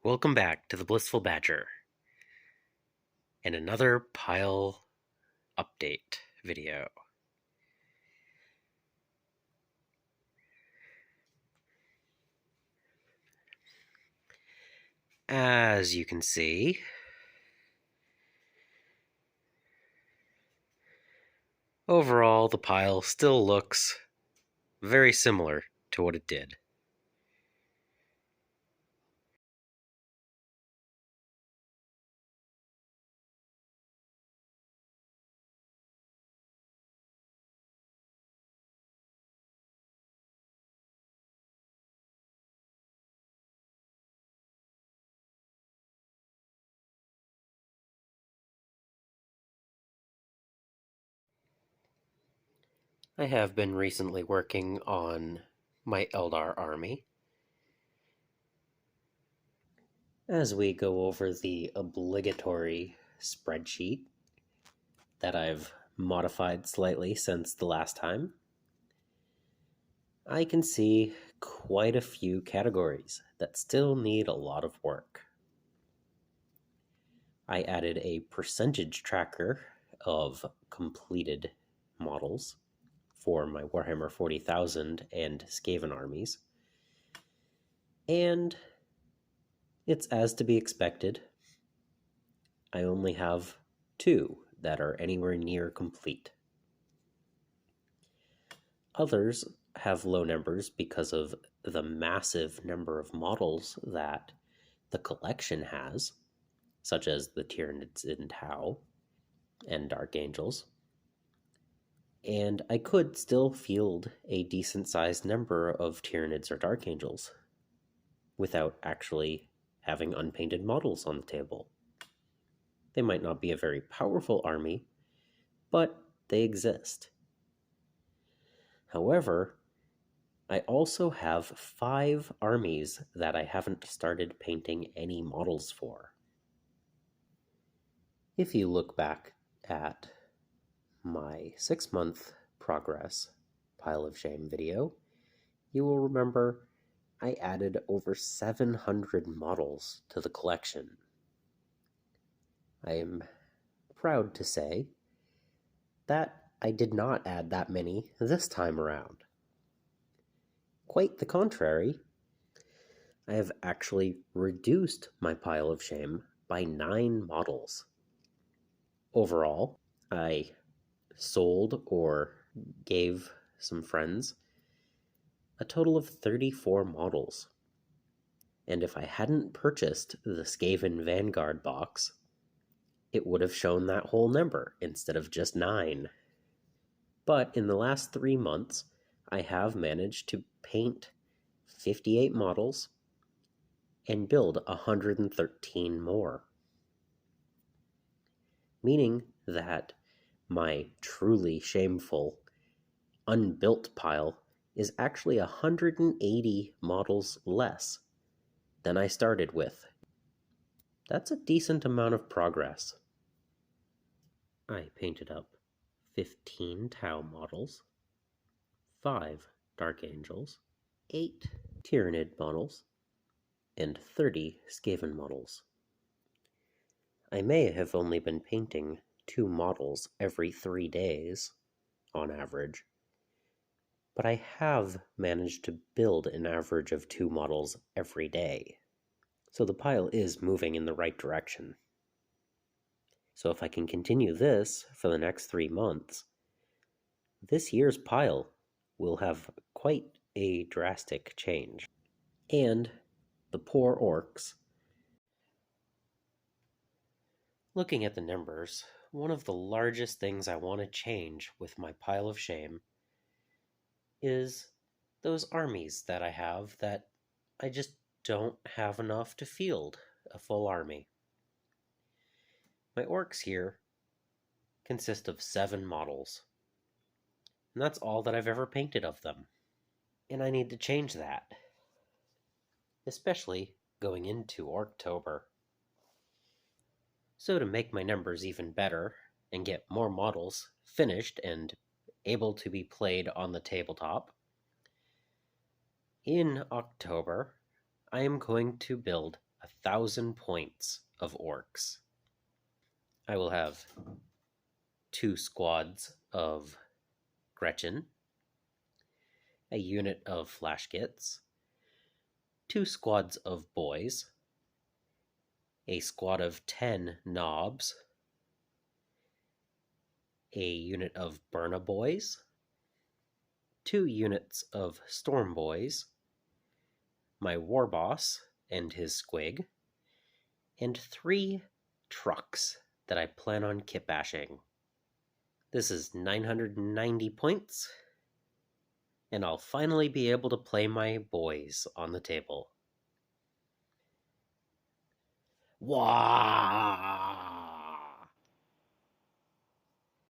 Welcome back to the Blissful Badger and another pile update video. As you can see, overall the pile still looks very similar to what it did. I have been recently working on my Eldar army. As we go over the obligatory spreadsheet that I've modified slightly since the last time, I can see quite a few categories that still need a lot of work. I added a percentage tracker of completed models for my Warhammer 40,000 and Skaven armies. And it's as to be expected. I only have 2 that are anywhere near complete. Others have low numbers because of the massive number of models that the collection has, such as the Tyranids in Tau and Dark Angels. And I could still field a decent-sized number of Tyranids or Dark Angels without actually having unpainted models on the table. They might not be a very powerful army, but they exist. However, I also have 5 armies that I haven't started painting any models for. If you look back at my 6-month progress pile of shame video, you will remember I added over 700 models to the collection. I am proud to say that I did not add that many this time around. Quite the contrary, I have actually reduced my pile of shame by 9 models. Overall, I sold or gave some friends a total of 34 models. And if I hadn't purchased the Skaven Vanguard box, it would have shown that whole number instead of just 9. But in the last 3 months, I have managed to paint 58 models and build 113 more. Meaning that my truly shameful unbuilt pile is actually 180 models less than I started with. That's a decent amount of progress. I painted up 15 Tau models, 5 Dark Angels, 8 Tyranid models, and 30 Skaven models. I may have only been painting 2 models every 3 days, on average, but I have managed to build an average of 2 models every day. So the pile is moving in the right direction. So if I can continue this for the next 3 months, this year's pile will have quite a drastic change. And the poor orcs. Looking at the numbers, one of the largest things I want to change with my pile of shame is those armies that I have that I just don't have enough to field a full army. My orcs here consist of 7 models, and that's all that I've ever painted of them. And I need to change that, especially going into Orktober. So to make my numbers even better and get more models finished and able to be played on the tabletop, in October I am going to build 1,000 points of orcs. I will have 2 squads of Gretchen, a unit of Flashkits, 2 squads of boys, a squad of 10 knobs, a unit of Burna boys, 2 units of Storm boys, my war boss and his squig, and 3 trucks that I plan on kit bashing. This is 990 points, and I'll finally be able to play my boys on the table. Wow!